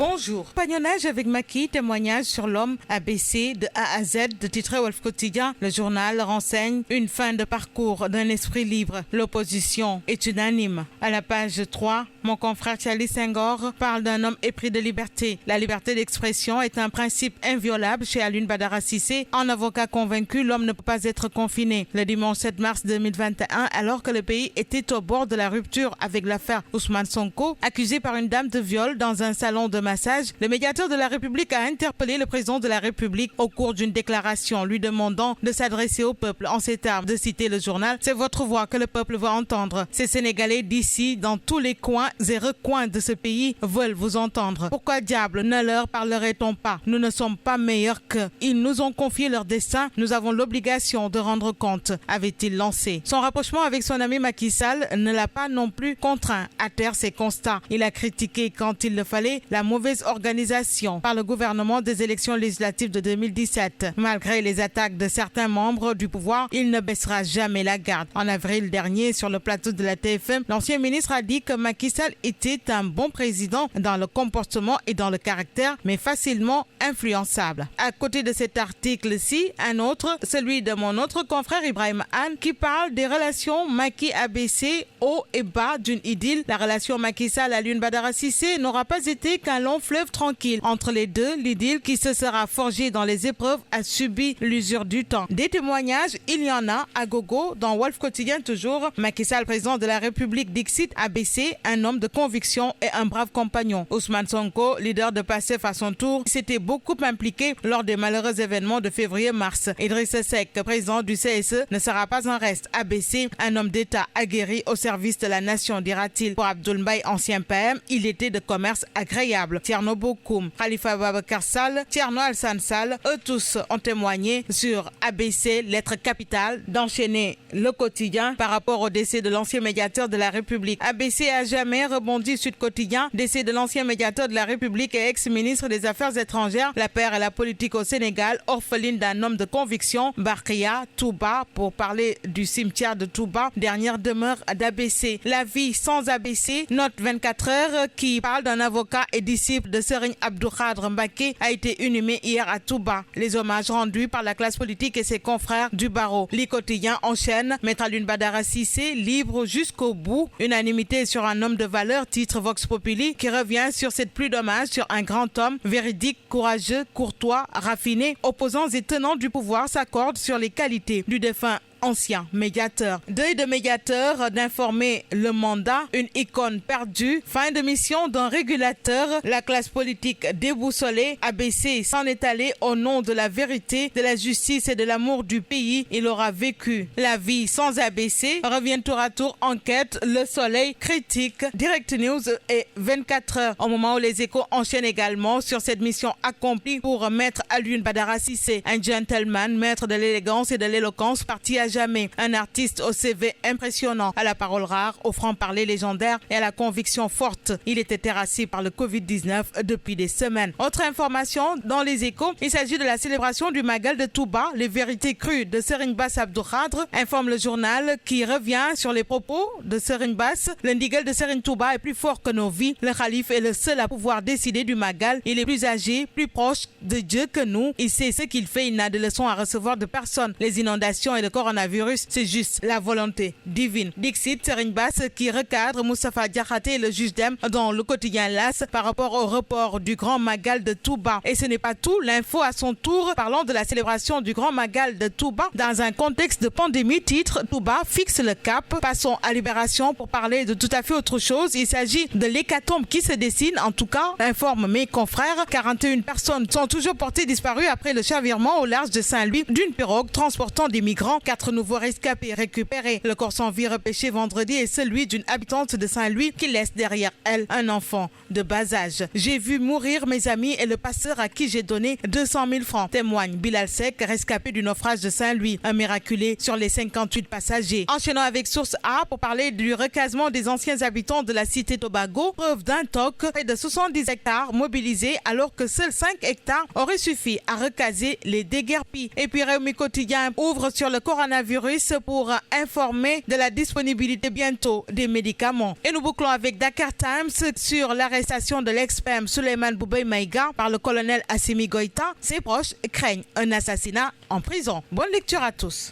Bonjour. Compagnonnage avec Macky, témoignage sur l'homme abaissé de A à Z de titre Wolf Quotidien. Le journal renseigne une fin de parcours d'un esprit libre. L'opposition est unanime. À la page 3, mon confrère Charlie Senghor parle d'un homme épris de liberté. La liberté d'expression est un principe inviolable chez Alioune Badara Cissé. En avocat convaincu, l'homme ne peut pas être confiné. Le dimanche 7 mars 2021, alors que le pays était au bord de la rupture avec l'affaire Ousmane Sonko, accusé par une dame de viol dans un salon de massage, le médiateur de la République a interpellé le président de la République au cours d'une déclaration lui demandant de s'adresser au peuple en ces termes, de citer le journal. C'est votre voix que le peuple va entendre. Ces Sénégalais d'ici, dans tous les coins et recoins de ce pays, veulent vous entendre. Pourquoi diable ne leur parlerait-on pas? Nous ne sommes pas meilleurs qu'eux. Ils nous ont confié leur destin. Nous avons l'obligation de rendre compte, avait-il lancé. Son rapprochement avec son ami Macky Sall ne l'a pas non plus contraint à taire ses constats. Il a critiqué, quand il le fallait, la mauvaise organisation par le gouvernement des élections législatives de 2017. Malgré les attaques de certains membres du pouvoir, il ne baissera jamais la garde. En avril dernier, sur le plateau de la TFM, l'ancien ministre a dit que Macky Sall était un bon président dans le comportement et dans le caractère, mais facilement influençable. À côté de cet article-ci, un autre, celui de mon autre confrère Ibrahim Anne, qui parle des relations Macky-ABC, haut et bas d'une idylle. La relation Macky Sall-Alioune Badara Cissé n'aura pas été qu'un long fleuve tranquille. Entre les deux, l'idylle qui se sera forgée dans les épreuves a subi l'usure du temps. Des témoignages, il y en a à gogo dans Wolf Quotidien toujours. Macky Sall, président de la République, dixit ABC, un homme de conviction et un brave compagnon. Ousmane Sonko, leader de PASTEF à son tour, s'était beaucoup impliqué lors des malheureux événements de février-mars. Idriss Seck, président du CSE, ne sera pas en reste. ABC, un homme d'État aguerri au service de la nation, dira-t-il. Pour Abdoul Mbaye, ancien PM, il était de commerce agréable. Thierno Bokoum, Khalifa Babacar Sall, Thierno Alassane Sall, eux tous ont témoigné sur ABC, lettre capitale d'enchaîner le quotidien par rapport au décès de l'ancien médiateur de la République. ABC a jamais rebondi. Sud Quotidien, décès de l'ancien médiateur de la République et ex-ministre des Affaires étrangères, la paix et la politique au Sénégal, orpheline d'un homme de conviction, Barkia, Touba, pour parler du cimetière de Touba, dernière demeure d'ABC. La vie sans ABC, note 24 heures qui parle d'un avocat et disciple de Serigne Abdou Khadre Mbacké a été inhumé hier à Touba. Les hommages rendus par la classe politique et ses confrères du barreau. Le quotidien enchaîne, Maître Alioune Badara Cissé, libre jusqu'au bout. Unanimité sur un homme de valeur, titre Vox Populi, qui revient sur cette pluie d'hommages sur un grand homme, véridique, courageux, courtois, raffiné. Opposants et tenants du pouvoir s'accordent sur les qualités du défunt ancien médiateur. Deuil de médiateur, d'informer le mandat, une icône perdue, fin de mission d'un régulateur, la classe politique déboussolée, ABC s'en est allé au nom de la vérité, de la justice et de l'amour du pays. Il aura vécu la vie sans ABC. Revient tour à tour enquête, Le Soleil, Critique, Direct News et 24 heures. Au moment où les Échos enchaînent également sur cette mission accomplie pour Maître Alioune Badara Cissé, un gentleman, maître de l'élégance et de l'éloquence, parti à jamais, un artiste au CV impressionnant, à la parole rare, au franc-parler légendaire et à la conviction forte. Il était terrassé par le Covid-19 depuis des semaines. Autre information dans les Échos, il s'agit de la célébration du Magal de Touba, les vérités crues de Serigne Bass Abdou Khadre, informe le journal qui revient sur les propos de Serigne Bass. Le ndigal de Serigne Touba est plus fort que nos vies. Le calife est le seul à pouvoir décider du Magal. Il est plus âgé, plus proche de Dieu que nous. Il sait ce qu'il fait, il n'a de leçons à recevoir de personne. Les inondations et le coronavirus, c'est juste la volonté divine. Dixit Serigne Bass qui recadre Moustapha Diakhaté et le juge d'Em dans le quotidien LAS par rapport au report du Grand Magal de Touba. Et ce n'est pas tout, l'info à son tour parlant de la célébration du Grand Magal de Touba dans un contexte de pandémie, titre Touba fixe le cap. Passons à Libération pour parler de tout à fait autre chose. Il s'agit de l'hécatombe qui se dessine, en tout cas, informe mes confrères. 41 personnes sont toujours portées disparues après le chavirement au large de Saint-Louis d'une pirogue transportant des migrants. 4 nouveaux rescapés récupérés. Le corps sans vie repêché vendredi est celui d'une habitante de Saint-Louis qui laisse derrière elle un enfant de bas âge. J'ai vu mourir mes amis et le passeur à qui j'ai donné 200 000 francs, témoigne Bilal Seck, rescapé du naufrage de Saint-Louis, un miraculé sur les 58 passagers. Enchaînant avec Source A pour parler du recasement des anciens habitants de la cité Tobago, preuve d'un toc, près de 70 hectares mobilisés alors que seuls 5 hectares auraient suffi à recaser les déguerpis. Et puis Réumi Quotidien ouvre sur le coronavirus coronavirus pour informer de la disponibilité bientôt des médicaments. Et nous bouclons avec Dakar Times sur l'arrestation de l'ex-PM Souleymane Boubèye Maïga par le colonel Assimi Goïta. Ses proches craignent un assassinat en prison. Bonne lecture à tous.